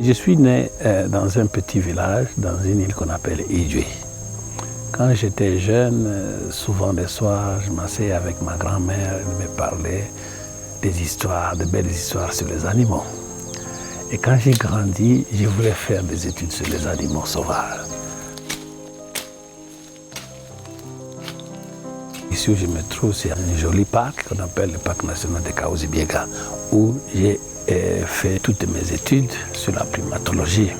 Je suis né dans un petit village, dans une île qu'on appelle Idjoué. Quand j'étais jeune, souvent les soirs, je m'asseyais avec ma grand-mère, elle me parlait des histoires, de belles histoires sur les animaux. Et quand j'ai grandi, je voulais faire des études sur les animaux sauvages. Ici où je me trouve, c'est un joli parc qu'on appelle le parc national de Kahuzi-Biega, où j'ai fait toutes mes études sur la primatologie.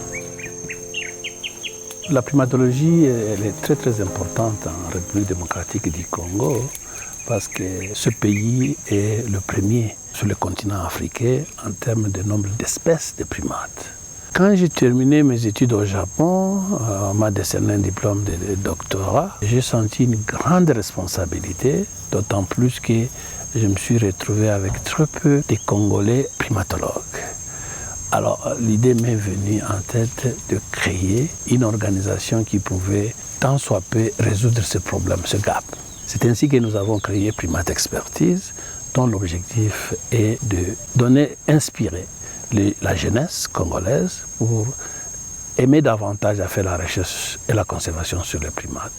La primatologie, elle est très très importante en République démocratique du Congo parce que ce pays est le premier sur le continent africain en termes de nombre d'espèces de primates. Quand j'ai terminé mes études au Japon, on m'a décerné un diplôme de doctorat, j'ai senti une grande responsabilité, d'autant plus que je me suis retrouvé avec très peu de Congolais primatologues. Alors l'idée m'est venue en tête de créer une organisation qui pouvait tant soit peu résoudre ce problème, ce gap. C'est ainsi que nous avons créé Primate Expertise, dont l'objectif est de donner, inspirer la jeunesse congolaise pour aimer davantage à faire la recherche et la conservation sur les primates.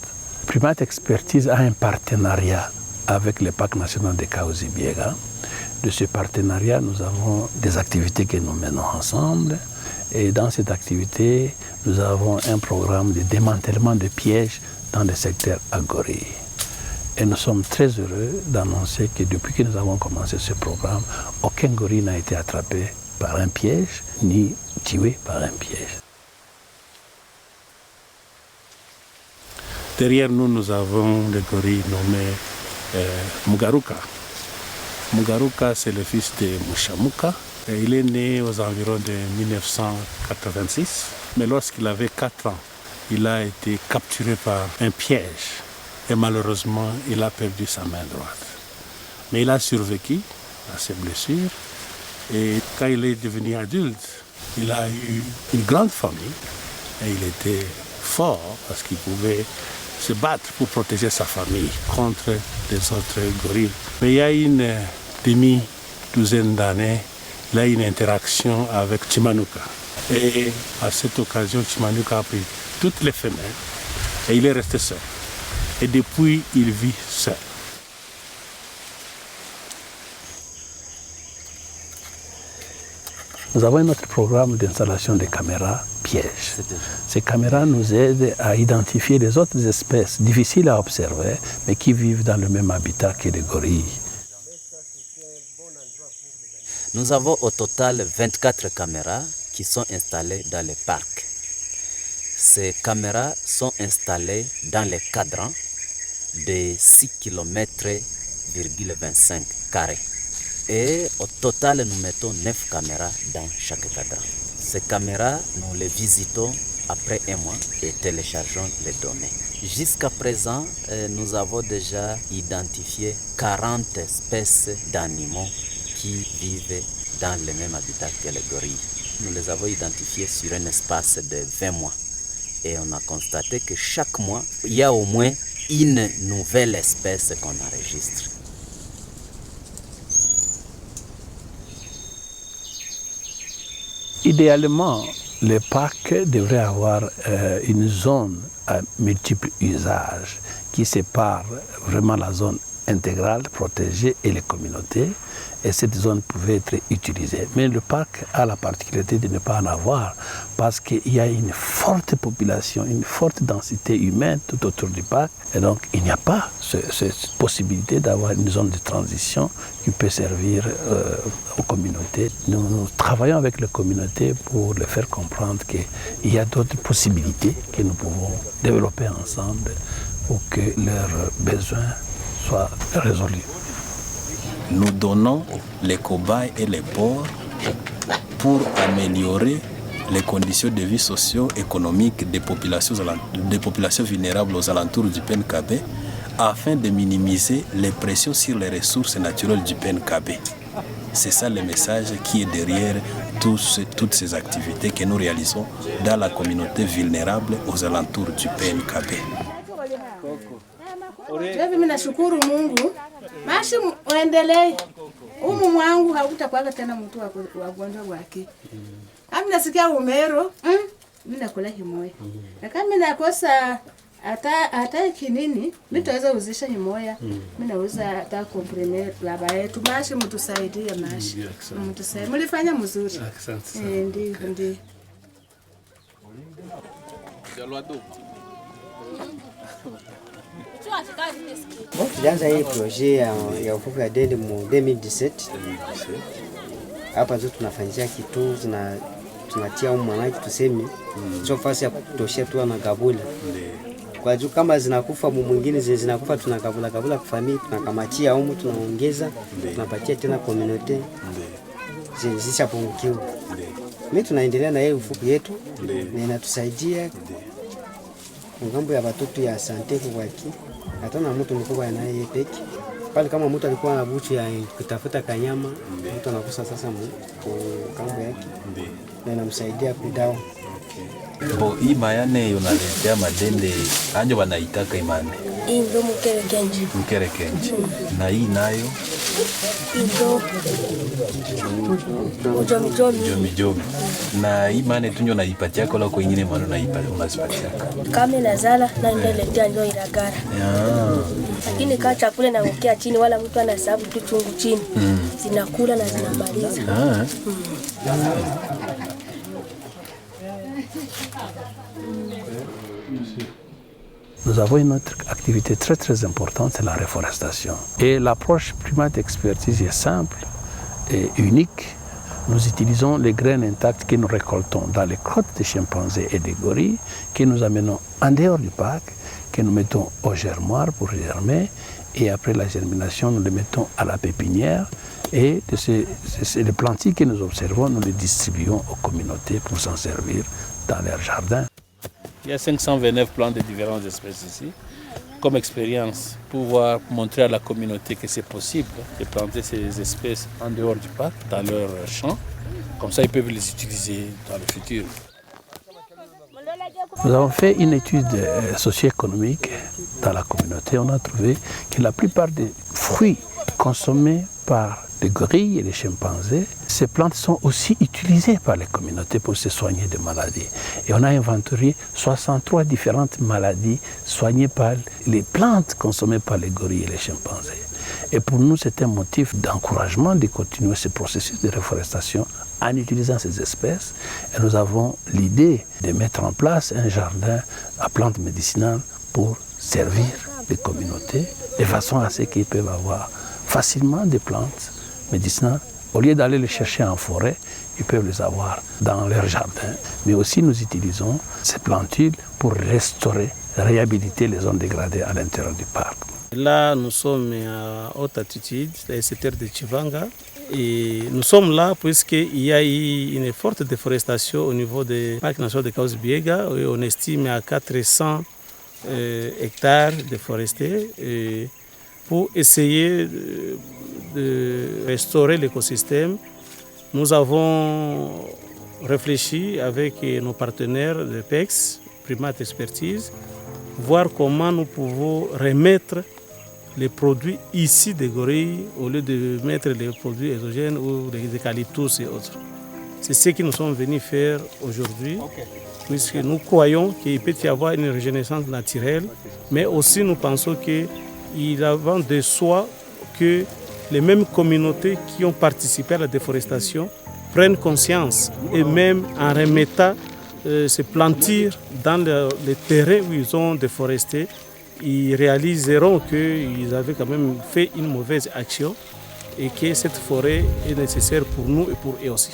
Primate Expertise a un partenariat avec le parc national de Kahuzi-Biega. De ce partenariat, nous avons des activités que nous menons ensemble. Et dans cette activité, nous avons un programme de démantèlement de pièges dans le secteur Agori. Et nous sommes très heureux d'annoncer que depuis que nous avons commencé ce programme, aucun gorille n'a été attrapé par un piège, ni tué par un piège. Derrière nous, nous avons le gorille nommé Mugaruka. Mugaruka, c'est le fils de Mushamuka. Et il est né aux environs de 1986. Mais lorsqu'il avait 4 ans, il a été capturé par un piège. Et malheureusement, il a perdu sa main droite. Mais il a survécu à ses blessures. Et quand il est devenu adulte, il a eu une grande famille. Et il était fort parce qu'il pouvait se battre pour protéger sa famille contre les autres gorilles. Mais il y a une demi-douzaine d'années, il a eu une interaction avec Chimanuka. Et à cette occasion, Chimanuka a pris toutes les femelles et il est resté seul. Et depuis, il vit seul. Nous avons notre programme d'installation de caméras pièges. Ces caméras nous aident à identifier les autres espèces difficiles à observer, mais qui vivent dans le même habitat que les gorilles. Nous avons au total 24 caméras qui sont installées dans le parc. Ces caméras sont installées dans les cadrans de 6 km,25 carrés. Et au total, nous mettons 9 caméras dans chaque cadran. Ces caméras, nous les visitons après un mois et téléchargeons les données. Jusqu'à présent, nous avons déjà identifié 40 espèces d'animaux qui vivent dans le même habitat que les gorilles. Nous les avons identifiés sur un espace de 20 mois. Et on a constaté que chaque mois, il y a au moins une nouvelle espèce qu'on enregistre. Idéalement, le parc devrait avoir une zone à multiples usages qui sépare vraiment la zone intégrale, protégée et les communautés. Et cette zone pouvait être utilisée. Mais le parc a la particularité de ne pas en avoir parce qu'il y a une forte population, une forte densité humaine tout autour du parc. Et donc, il n'y a pas cette possibilité d'avoir une zone de transition qui peut servir aux communautés. Nous travaillons avec les communautés pour les faire comprendre qu'il y a d'autres possibilités que nous pouvons développer ensemble pour que leurs besoins soient résolus. Nous donnons les cobayes et les porcs pour améliorer les conditions de vie socio-économiques des populations vulnérables aux alentours du PNKB afin de minimiser les pressions sur les ressources naturelles du PNKB. C'est ça le message qui est derrière toutes ces activités que nous réalisons dans la communauté vulnérable aux alentours du PNKB. Mimi nashukuru Mungu. Basi uendelee. Humu mwangu hautakuwa tena mtu wa gonjwa wake. Ami nasikia umero. Mimi nakula himoya. Na kama mimi nakosa hata kinini, mimi taweza uzisha himoya. Mimi nauza hata comprimé baba yetu. Mashi mtusaidie mashi. Mtusaidie. Mlifanya mzuri. Asante. Ndio. Tulianza hii projet ya ufugo ya dende mu 2017. Hapa tu tunafanyia kitu tunatia huko mwanaki tuseme sio fasi ya kutoshia tu na gabula. Kwa juu kama zinakufa mwingine zinakufa tunakabula kwa familia tunakamatia huko tunaongeza tunapatia tena community. Zishapungukiwa. Mimi tunaendelea na hii ufugo yetu na inatusaidia ngambo ya watoto ya sante kwa hata na mtu mkubwa anaye peke pale, kama mtu alikuwa na buchu ya kutafuta kanyama, mtu anakosa sasa kambo yake na inamsaidia kudawa. Bo hii mayane yonaletea madende anjo wanaitaka imane. Hii ndo mkerekenji. Mkerekenji. Na hii nayo jomi. Na hii mane tunyo naipatia kwa kwa ingine mano unasipatia. Kama nazala na ndeletea ndio iragara. Lakini kama chakula naongea chini wala mtu anahesabu tu chungu chini. Zinakula na zinamaliza. Nous avons une autre activité très importante, c'est la réforestation. Et l'approche Primate Expertise est simple et unique. Nous utilisons les graines intactes que nous récoltons dans les crottes des chimpanzés et des gorilles, que nous amenons en dehors du parc, que nous mettons au germoir pour germer, et après la germination, nous les mettons à la pépinière. Et les plantiers que nous observons, nous les distribuons aux communautés pour s'en servir dans leurs jardins. Il y a 529 plantes de différentes espèces ici. Comme expérience, pouvoir montrer à la communauté que c'est possible de planter ces espèces en dehors du parc, dans leur champ. Comme ça, ils peuvent les utiliser dans le futur. Nous avons fait une étude socio-économique dans la communauté. On a trouvé que la plupart des fruits consommés par les gorilles et les chimpanzés, ces plantes sont aussi utilisées par les communautés pour se soigner de maladies. Et on a inventorié 63 différentes maladies soignées par les plantes consommées par les gorilles et les chimpanzés. Et pour nous, c'est un motif d'encouragement de continuer ce processus de réforestation en utilisant ces espèces. Et nous avons l'idée de mettre en place un jardin à plantes médicinales pour servir les communautés de façon à ce qu'ils peuvent avoir facilement des plantes médicinales. Au lieu d'aller les chercher en forêt, ils peuvent les avoir dans leur jardin. Mais aussi nous utilisons ces plantules pour restaurer, réhabiliter les zones dégradées à l'intérieur du parc. Là, nous sommes à haute altitude, dans le secteur de Chivanga. Et nous sommes là puisqu'il y a eu une forte déforestation au niveau du parc national de Kahuzi-Biega. On estime à 400 hectares déforestés. Pour essayer de restaurer l'écosystème, nous avons réfléchi avec nos partenaires de PEX, Primate Expertise, voir comment nous pouvons remettre les produits ici des gorilles au lieu de mettre les produits exogènes ou des eucalyptus et autres. C'est ce que nous sommes venus faire aujourd'hui, puisque nous croyons qu'il peut y avoir une régénérescence naturelle, mais aussi nous pensons qu'il va de soi que les mêmes communautés qui ont participé à la déforestation prennent conscience et même en remettant ces plantures dans les terrains où ils ont déforesté, ils réaliseront qu'ils avaient quand même fait une mauvaise action et que cette forêt est nécessaire pour nous et pour eux aussi.